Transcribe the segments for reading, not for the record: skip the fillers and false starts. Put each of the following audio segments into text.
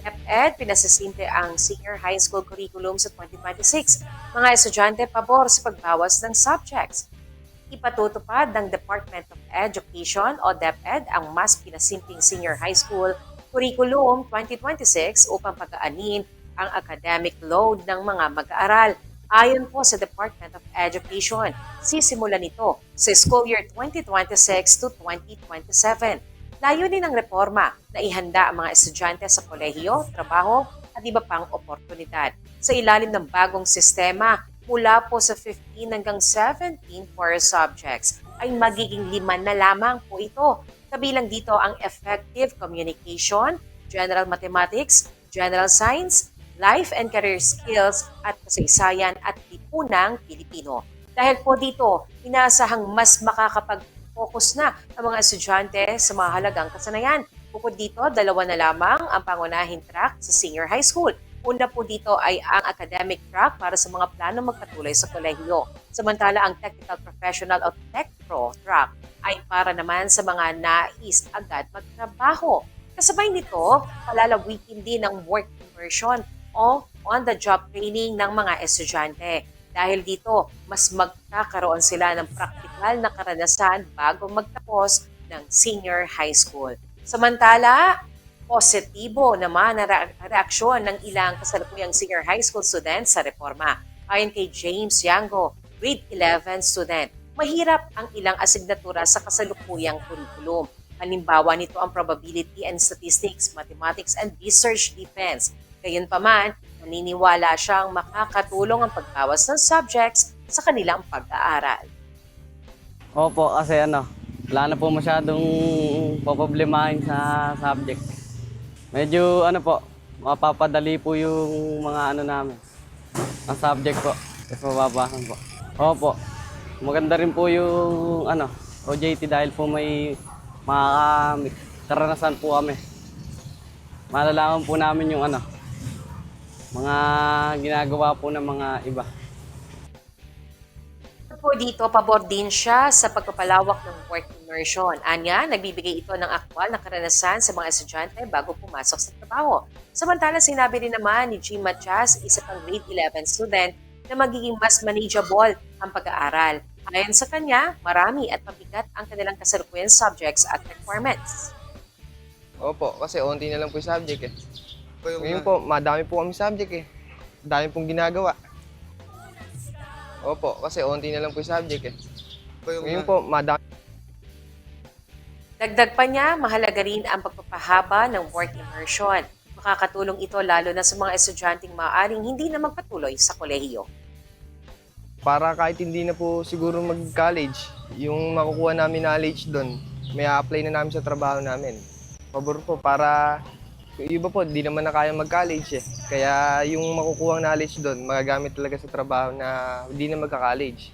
DepEd, pinasasimple ang senior high school curriculum sa 2026. Mga estudyante pabor sa pagbawas ng subjects. Ipatutupad ng Department of Education o DepEd ang mas pinasimpleng senior high school curriculum 2026 upang pagaanin ang academic load ng mga mag-aaral. Ayon po sa Department of Education, sisimulan ito sa school year 2026 to 2027. Layunin ng reforma na ihanda ang mga estudyante sa kolehiyo, trabaho at iba pang oportunidad. Sa ilalim ng bagong sistema, mula po sa 15 hanggang 17 core subjects ay magiging 5 na lamang po ito. Kabilang dito ang effective communication, general mathematics, general science, life and career skills at kasaysayan at lipunang Pilipino. Dahil po dito, inaasahang mas makakapag-focus na ang mga estudyante sa mahalagang kasanayan. Bukod dito, 2 na lamang ang pangunahing track sa senior high school. Una po dito ay ang academic track para sa mga plano magpatuloy sa kolehiyo. Samantala ang technical professional o TechPro track ay para naman sa mga nais agad magtrabaho. Kasabay nito, palalawikin din ang work immersion o on-the-job training ng mga estudyante. Dahil dito, mas magkakaroon sila ng praktikal na karanasan bago magtapos ng senior high school. Samantala, positibo naman ang reaksyon ng ilang kasalukuyang senior high school students sa reforma. Ayon kay James Yango, grade 11 student, mahirap ang ilang asignatura sa kasalukuyang curriculum. Halimbawa nito ang probability and statistics, mathematics and research defense. Gayunpaman, naniniwala siyang makakatulong ang pagbawas ng subjects sa kanilang pag-aaral. Opo, kasi wala na po masyadong poproblemahin sa subject. Medyo mapapadali po yung mga namin, ang subject po, kasi mababasan po. Opo, maganda rin po yung OJT dahil po may karanasan po kami. Malalaman po namin yung mga ginagawa po ng mga iba. Po dito, pabor din siya sa pagpapalawak ng work immersion. Anya, nagbibigay ito ng aktwal na karanasan sa mga estudyante bago pumasok sa trabaho. Samantala, sinabi rin naman ni Jim Matias, isa pang grade 11 student, na magiging mas manageable ang pag-aaral. Ayon sa kanya, marami at mabigat ang kanilang kasalukuyang subjects at requirements. Opo, kasi onti na lang po yung subject eh. Ngayon po, madami po kami subject eh. Dami pong ginagawa. Opo, kasi onti na lang po yung subject eh. Ngayon po, madami. Dagdag pa niya, mahalaga rin ang pagpapahaba ng work immersion. Makakatulong ito lalo na sa mga estudyanteng maaaring hindi na magpatuloy sa kolehiyo. Para kahit hindi na po siguro mag-college, yung makukuha namin knowledge doon, may apply na namin sa trabaho namin. Pabor po, para yung iba po, di naman na kaya mag-college eh. Kaya yung makukuha knowledge doon, magagamit talaga sa trabaho na hindi na magka-college.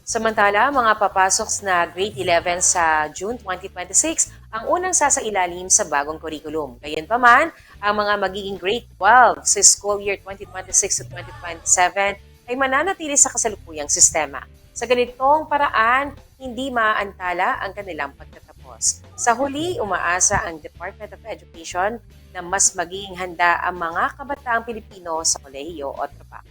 Samantala, mga papasok na grade 11 sa June 2026 ang unang sasailalim sa bagong curriculum. Gayunpaman, ang mga magiging grade 12 sa school year 2026 to 2027 ay mananatili sa kasalukuyang sistema. Sa ganitong paraan, hindi maaantala ang kanilang pagtatapos. Sa huli, umaasa ang Department of Education na mas magiging handa ang mga kabataang Pilipino sa kolehiyo o trabaho.